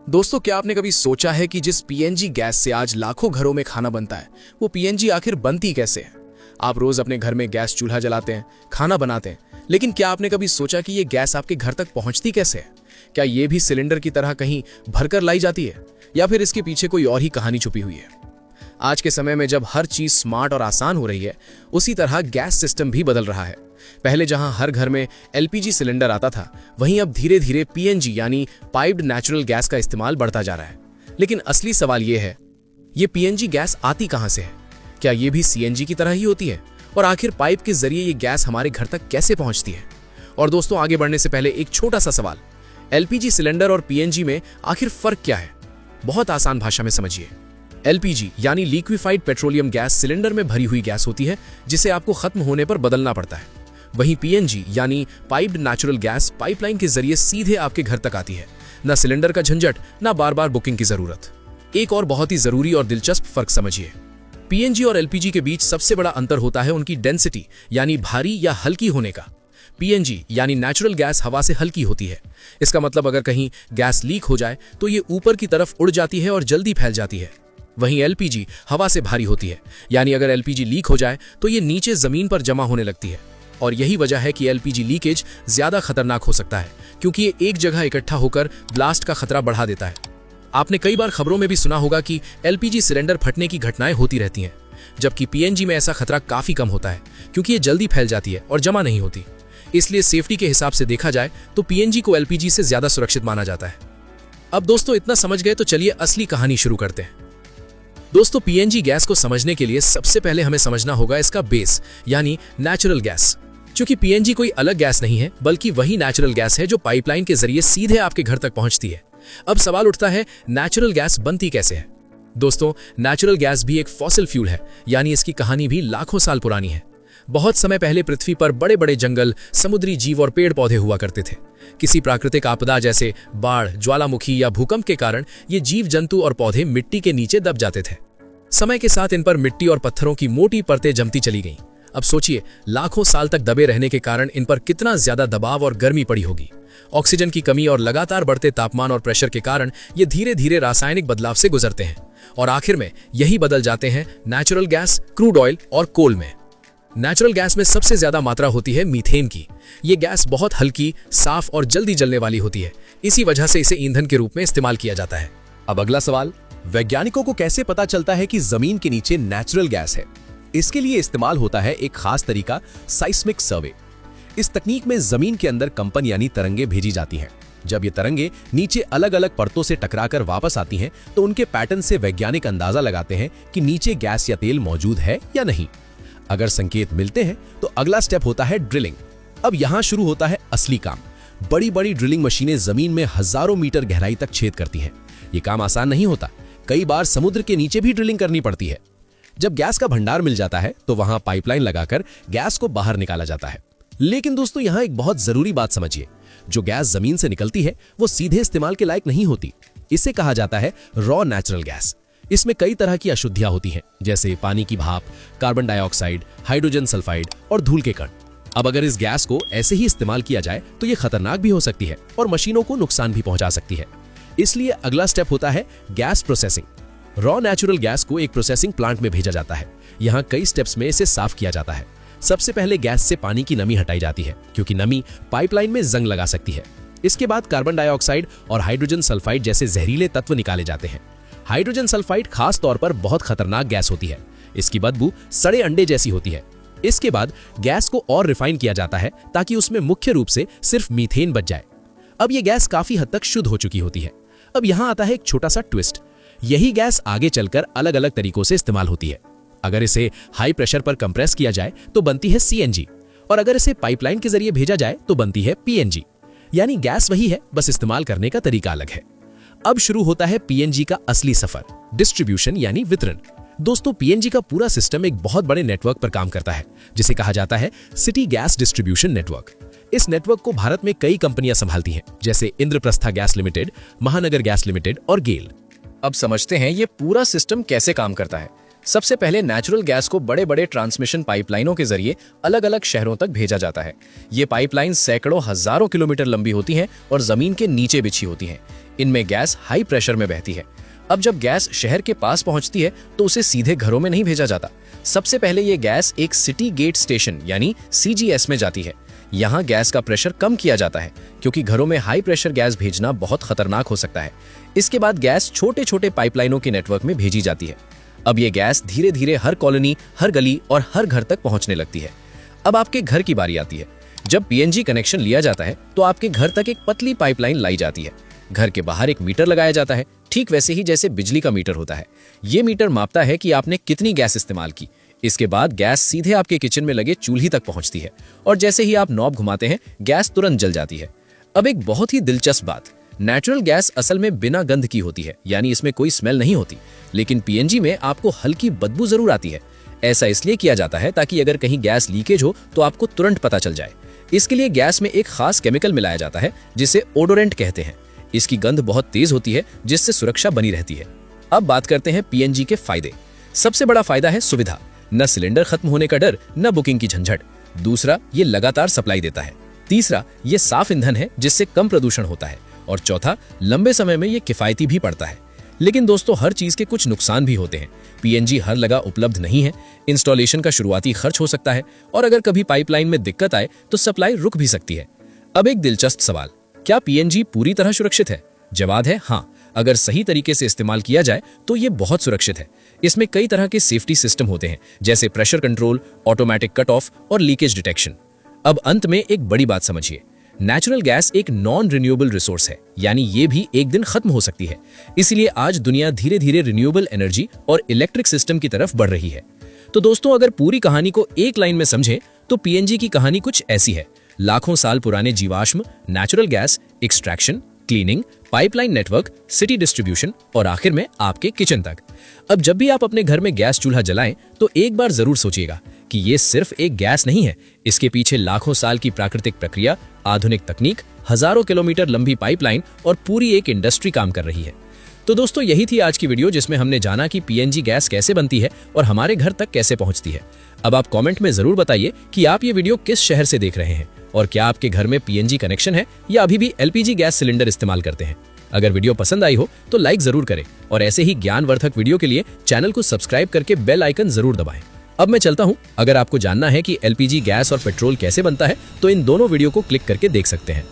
दोस्तों, क्या आपने कभी सोचा है कि जिस पीएनजी गैस से आज लाखों घरों में खाना बनता है, वो पीएनजी आखिर बनती कैसे है? आप रोज अपने घर में गैस चूल्हा जलाते हैं, खाना बनाते हैं, लेकिन क्या आपने कभी सोचा कि ये गैस आपके घर तक पहुंचती कैसे है? क्या ये भी सिलेंडर की तरह कहीं भरकर लाई जाती है, या फिर इसके पीछे कोई और ही कहानी छुपी हुई है? आज के समय में जब हर चीज स्मार्ट और आसान हो रही है, उसी तरह गैस सिस्टम भी बदल रहा है। पहले जहां हर घर में एलपीजी सिलेंडर आता था, वहीं अब धीरे धीरे पीएनजी यानी पाइप्ड नेचुरल गैस का इस्तेमाल बढ़ता जा रहा है। लेकिन असली सवाल यह है, ये पीएनजी गैस आती कहां से है? क्या ये भी सीएनजी की तरह ही होती है? और आखिर पाइप के जरिए ये गैस हमारे घर तक कैसे पहुंचती है? और दोस्तों, आगे बढ़ने से पहले एक छोटा सा सवाल, एलपीजी सिलेंडर और पीएनजी में आखिर फर्क क्या है? बहुत आसान भाषा में समझिए। एलपीजी यानी लिक्विफाइड पेट्रोलियम गैस सिलेंडर में भरी हुई गैस होती है, जिसे आपको खत्म होने पर बदलना पड़ता है। वहीं पीएनजी यानी पाइप्ड नेचुरल गैस पाइपलाइन के जरिए सीधे आपके घर तक आती है। न सिलेंडर का झंझट, न बार बार बुकिंग की जरूरत। एक और बहुत ही जरूरी और दिलचस्प फर्क समझिए। पीएनजी और एलपीजी के बीच सबसे बड़ा अंतर होता है उनकी डेंसिटी यानी भारी या हल्की होने का। पीएनजी यानी नेचुरल गैस हवा से हल्की होती है। इसका मतलब अगर कहीं गैस लीक हो जाए तो ये ऊपर की तरफ उड़ जाती है और जल्दी फैल जाती है। वहीं एलपीजी हवा से भारी होती है, यानी अगर एलपीजी लीक हो जाए तो ये नीचे जमीन पर जमा होने लगती है। और यही वजह है कि एलपीजी लीकेज ज्यादा खतरनाक हो सकता है, क्योंकि ये एक जगह इकट्ठा होकर ब्लास्ट का खतरा बढ़ा देता है। आपने कई बार खबरों में भी सुना होगा कि एलपीजी सिलेंडर फटने की घटनाएं होती रहती हैं, जबकि पीएनजी में ऐसा खतरा काफी कम होता है, क्योंकि ये जल्दी फैल जाती है और जमा नहीं होती। इसलिए सेफ्टी के हिसाब से देखा जाए तो पीएनजी को एलपीजी से ज्यादा सुरक्षित माना जाता है। अब दोस्तों, इतना समझ गए तो चलिए असली कहानी शुरू करते हैं। दोस्तों, पीएनजी गैस को समझने के लिए सबसे पहले हमें समझना होगा इसका बेस यानी नेचुरल गैस। क्योंकि पीएनजी कोई अलग गैस नहीं है, बल्कि वही नेचुरल गैस है जो पाइपलाइन के जरिए सीधे आपके घर तक पहुंचती है। अब सवाल उठता है, नेचुरल गैस बनती कैसे है? दोस्तों, नेचुरल गैस भी एक फॉसिल फ्यूल है, यानी इसकी कहानी भी लाखों साल पुरानी है। बहुत समय पहले पृथ्वी पर बड़े बड़े जंगल, समुद्री जीव और पेड़ पौधे हुआ करते थे। किसी प्राकृतिक आपदा जैसे बाढ़, ज्वालामुखी या भूकंप के कारण ये जीव जंतु और पौधे मिट्टी के नीचे दब जाते थे। समय के साथ इन पर मिट्टी और पत्थरों की मोटी परतें जमती चली गईं। अब सोचिए, लाखों साल तक दबे रहने के कारण इन पर कितना ज्यादा दबाव और गर्मी पड़ी होगी। ऑक्सीजन की कमी और लगातार बढ़ते तापमान और प्रेशर के कारण ये धीरे धीरे रासायनिक बदलाव से गुजरते हैं और आखिर में यही बदल जाते हैं नेचुरल गैस, क्रूड ऑयल और कोल में। नेचुरल गैस में सबसे ज्यादा मात्रा होती है मीथेन की। ये गैस बहुत हल्की, साफ और जल्दी जलने वाली होती है। इसी वजह से इसे ईंधन के रूप में इस्तेमाल किया जाता है। अब अगला सवाल, वैज्ञानिकों को कैसे पता चलता है कि जमीन के नीचे नेचुरल गैस है? इसके लिए इस्तेमाल होता है एक खास तरीका, साइस्मिक सर्वे। इस तकनीक में जमीन के अंदर कंपन यानी तरंगे भेजी जाती हैं। जब ये तरंगे नीचे अलग अलग परतों से टकराकर वापस आती हैं, तो उनके पैटर्न से वैज्ञानिक अंदाजा लगाते हैं कि नीचे गैस या तेल मौजूद है या नहीं। अगर संकेत मिलते हैं तो अगला स्टेप होता है ड्रिलिंग। अब यहां शुरू होता है असली काम। बड़ी बड़ी ड्रिलिंग मशीनें जमीन में हजारों मीटर गहराई तक छेद करती हैं। ये काम आसान नहीं होता, कई बार समुद्र के नीचे भी ड्रिलिंग करनी पड़ती है। जब गैस का भंडार मिल जाता है तो वहां पाइपलाइन लगाकर गैस को बाहर निकाला जाता है। लेकिन दोस्तों, यहां एक बहुत जरूरी बात समझिए, जो गैस जमीन से निकलती है वो सीधे इस्तेमाल के लायक नहीं होती। इसे कहा जाता है रॉ नेचुरल गैस। इसमें कई तरह की अशुद्धियां होती हैं, जैसे पानी की भाप, कार्बन डाइऑक्साइड, हाइड्रोजन सल्फाइड और धूल के कण। अब अगर इस गैस को ऐसे ही इस्तेमाल किया जाए तो ये खतरनाक भी हो सकती है और मशीनों को नुकसान भी पहुंचा सकती है। इसलिए अगला स्टेप होता है gas processing. Raw natural gas को एक प्रोसेसिंग प्लांट में भेजा जाता है। यहाँ कई स्टेप्स में इसे साफ किया जाता है। सबसे पहले गैस से पानी की नमी हटाई जाती है, क्योंकि नमी पाइपलाइन में जंग लगा सकती है। इसके बाद कार्बन डाइऑक्साइड और हाइड्रोजन सल्फाइड जैसे जहरीले तत्व निकाले जाते हैं। हाइड्रोजन सल्फाइड खास तौर पर बहुत खतरनाक गैस होती है। इसकी बदबू सड़े अंडे जैसी होती है। इसके बाद गैस को और रिफाइन किया जाता है, ताकि उसमें मुख्य रूप से सिर्फ मीथेन बच जाए। अब यह गैस काफी हद तक शुद्ध हो चुकी होती है। अब यहाँ आता है एक छोटा सा ट्विस्ट। यही गैस आगे चलकर अलग अलग तरीकों से इस्तेमाल होती है। अगर इसे हाई प्रेशर पर कंप्रेस किया जाए तो बनती है सीएनजी, और अगर इसे पाइपलाइन के जरिए भेजा जाए तो बनती है पीएनजी। यानी गैस वही है, बस इस्तेमाल करने का तरीका अलग है। अब शुरू होता है पीएनजी का असली सफर, डिस्ट्रीब्यूशन यानी वितरण। दोस्तों, पीएनजी का पूरा सिस्टम एक बहुत बड़े नेटवर्क पर काम करता है, जिसे कहा जाता है सिटी गैस डिस्ट्रीब्यूशन नेटवर्क। इस नेटवर्क को भारत में कई कंपनियां संभालती हैं, जैसे इंद्रप्रस्था गैस लिमिटेड, महानगर गैस लिमिटेड और गेल। अब समझते हैं ये पूरा सिस्टम कैसे काम करता है। सबसे पहले नेचुरल गैस को बड़े बड़े ट्रांसमिशन पाइपलाइनों के जरिए अलग अलग शहरों तक भेजा जाता है। ये पाइपलाइन सैकड़ों हजारों किलोमीटर लंबी होती हैं और जमीन के नीचे बिछी होती हैं। इनमें गैस हाई प्रेशर में बहती है। अब जब गैस शहर के पास पहुंचती है तो उसे सीधे घरों में नहीं भेजा जाता। सबसे पहले ये गैस एक सिटी गेट स्टेशन यानी CGS में जाती है। यहाँ गैस का प्रेशर कम किया जाता है क्योंकि घरों में हाई प्रेशर गैस भेजना बहुत खतरनाक हो सकता है। इसके बाद गैस छोटे छोटे पाइपलाइनों के नेटवर्क में भेजी जाती है। अब ये गैस धीरे धीरे हर कॉलोनी, हर गली और हर घर तक पहुंचने लगती है। अब आपके घर की बारी आती है। जब PNG कनेक्शन लिया जाता है तो आपके घर तक एक पतली पाइपलाइन लाई जाती है। घर के बाहर एक मीटर लगाया जाता है, ठीक वैसे ही जैसे बिजली का मीटर होता है। ये मीटर मापता है कि आपने कितनी गैस इस्तेमाल की। इसके बाद गैस सीधे आपके किचन में लगे चूल्हे तक पहुंचती है और जैसे ही आप नॉब घुमाते हैं गैस तुरंत जल जाती है। अब एक बहुत ही दिलचस्प बात, नेचुरल गैस असल में बिना गंध की होती है, यानी इसमें कोई स्मेल नहीं होती। लेकिन PNG में आपको हल्की बदबू जरूर आती है। ऐसा इसलिए किया जाता है ताकि अगर कहीं गैस लीकेज हो तो आपको तुरंत पता चल जाए। इसके लिए गैस में एक खास केमिकल मिलाया जाता है जिसे ओडोरेंट कहते हैं। इसकी गंध बहुत तेज होती है जिससे सुरक्षा बनी रहती है। अब बात करते हैं PNG के फायदे। सबसे बड़ा फायदा है सुविधा। न सिलेंडर खत्म होने का डर, न बुकिंग की झंझट। दूसरा, ये लगातार सप्लाई देता है। तीसरा, ये साफ ईंधन है जिससे कम प्रदूषण होता है। और चौथा, लंबे समय में ये किफायती भी पड़ता है। लेकिन दोस्तों, हर चीज के कुछ नुकसान भी होते हैं। PNG हर जगह उपलब्ध नहीं है। इंस्टॉलेशन का शुरुआती खर्च हो सकता है और अगर कभी पाइपलाइन में दिक्कत आए तो सप्लाई रुक भी सकती है। अब एक दिलचस्प सवाल, क्या PNG पूरी तरह सुरक्षित है? जवाब है हाँ। अगर सही तरीके से इस्तेमाल किया जाए तो ये बहुत सुरक्षित है। इसमें कई तरह के सेफ्टी सिस्टम होते हैं जैसे pressure control, automatic cut off और लीकेज डिटेक्शन। अब अंत में एक बड़ी बात समझिए, नेचुरल गैस एक नॉन रिन्यूएबल रिसोर्स है, यानी ये भी एक दिन खत्म हो सकती है। इसलिए आज दुनिया धीरे धीरे रिन्यूएबल एनर्जी और इलेक्ट्रिक सिस्टम की तरफ बढ़ रही है। तो दोस्तों, अगर पूरी कहानी को एक लाइन में समझें तो PNG की कहानी कुछ ऐसी है। लाखों साल पुराने जीवाश्म, natural gas, extraction, cleaning, pipeline network, city distribution और आखिर में आपके किचन तक। अब जब भी आप अपने घर में गैस चूल्हा जलाएं तो एक बार जरूर सोचिएगा कि ये सिर्फ एक गैस नहीं है। इसके पीछे लाखों साल की प्राकृतिक प्रक्रिया, आधुनिक तकनीक, हजारों किलोमीटर लंबी पाइपलाइन और पूरी एक इंडस्ट्री काम कर रही है। तो दोस्तों, यही थी आज की वीडियो जिसमें हमने जाना कि PNG गैस कैसे बनती है और हमारे घर तक कैसे पहुंचती है। अब आप कमेंट में जरूर बताइए कि आप ये वीडियो किस शहर से देख रहे हैं और क्या आपके घर में PNG कनेक्शन है या अभी भी LPG गैस सिलेंडर इस्तेमाल करते हैं। अगर वीडियो पसंद आई हो तो लाइक जरूर करें और ऐसे ही ज्ञानवर्धक वीडियो के लिए चैनल को सब्सक्राइब करके बेल आइकन जरूर दबाएं। अब मैं चलता हूं। अगर आपको जानना है कि LPG गैस और पेट्रोल कैसे बनता है तो इन दोनों वीडियो को क्लिक करके देख सकते हैं।